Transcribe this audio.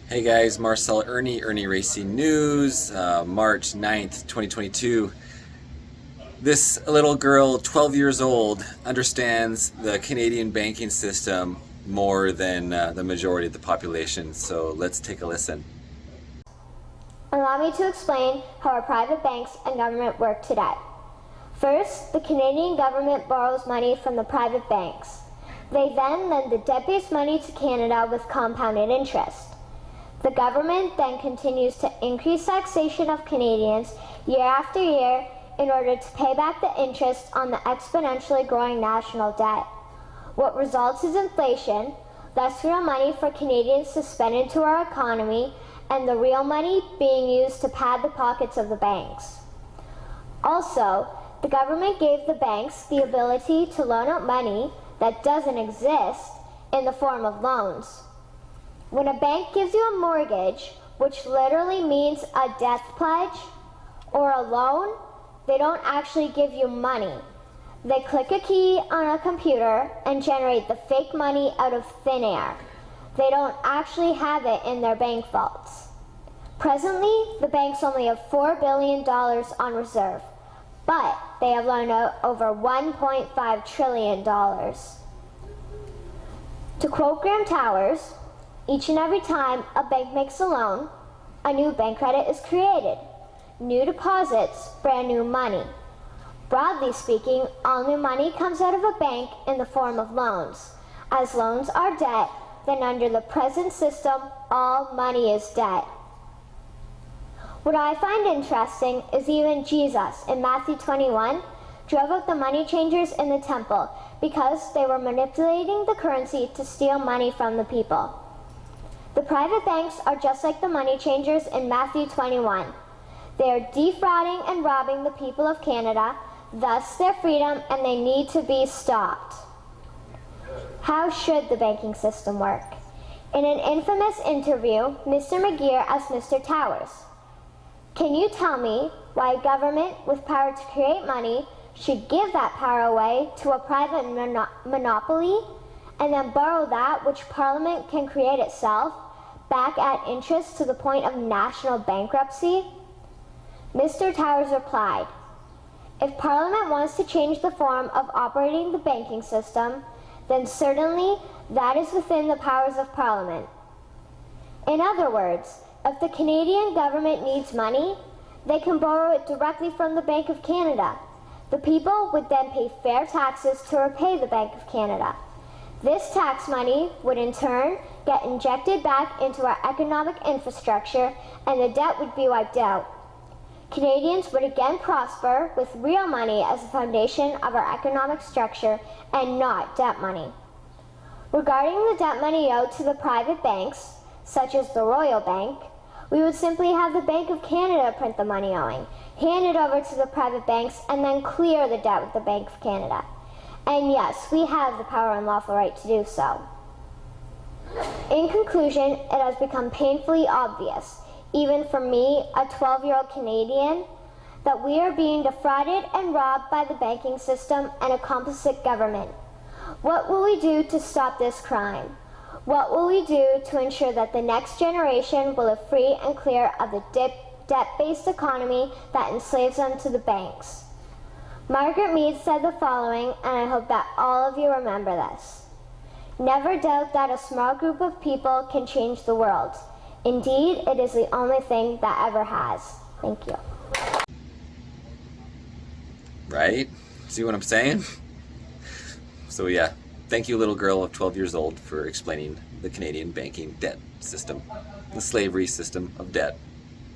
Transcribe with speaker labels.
Speaker 1: Hey guys, Marcel Irnie, Irnieracing News, March 9th, 2022. This little girl, 12 years old, understands the Canadian banking system more than the majority of the population, so let's take a listen.
Speaker 2: Allow me to explain how our private banks and government work today. First, the Canadian government borrows money from the private banks. They then lend the debt-based money to Canada with compounded interest. The government then continues to increase taxation of Canadians year after year in order to pay back the interest on the exponentially growing national debt. What results is inflation, less real money for Canadians to spend into our economy, and the real money being used to pad the pockets of the banks. Also, the government gave the banks the ability to loan out money that doesn't exist in the form of loans. When a bank gives you a mortgage, which literally means a death pledge, or a loan, they don't actually give you money. They click a key on a computer and generate the fake money out of thin air. They don't actually have it in their bank vaults. Presently, the banks only have $4 billion on reserve, but they have loaned out over $1.5 trillion. To quote Graham Towers, each and every time a bank makes a loan, a new bank credit is created. New deposits, brand new money. Broadly speaking, all new money comes out of a bank in the form of loans. As loans are debt, then under the present system, all money is debt. What I find interesting is even Jesus in Matthew 21 drove out the money changers in the temple because they were manipulating the currency to steal money from the people. The private banks are just like the money changers in Matthew 21. They are defrauding and robbing the people of Canada, thus their freedom, and they need to be stopped. How should the banking system work? In an infamous interview, Mr. McGeer asked Mr. Towers, "Can you tell me why a government with power to create money should give that power away to a private monopoly and then borrow that which Parliament can create itself back at interest to the point of national bankruptcy?" Mr. Towers replied, "If Parliament wants to change the form of operating the banking system, then certainly that is within the powers of Parliament. In other words, if the Canadian government needs money, they can borrow it directly from the Bank of Canada. The people would then pay fair taxes to repay the Bank of Canada. This tax money would in turn get injected back into our economic infrastructure and the debt would be wiped out. Canadians would again prosper with real money as the foundation of our economic structure and not debt money. Regarding the debt money owed to the private banks, such as the Royal Bank, we would simply have the Bank of Canada print the money owing, hand it over to the private banks, and then clear the debt with the Bank of Canada. And yes, we have the power and lawful right to do so." In conclusion, it has become painfully obvious, even for me, a 12-year-old Canadian, that we are being defrauded and robbed by the banking system and a complicit government. What will we do to stop this crime? What will we do to ensure that the next generation will live free and clear of the debt-based economy that enslaves them to the banks? Margaret Mead said the following, and I hope that all of you remember this: "Never doubt that a small group of people can change the world. Indeed, it is the only thing that ever has." Thank you.
Speaker 1: Right? See what I'm saying? So yeah, thank you little girl of 12 years old for explaining the Canadian banking debt system, the slavery system of debt.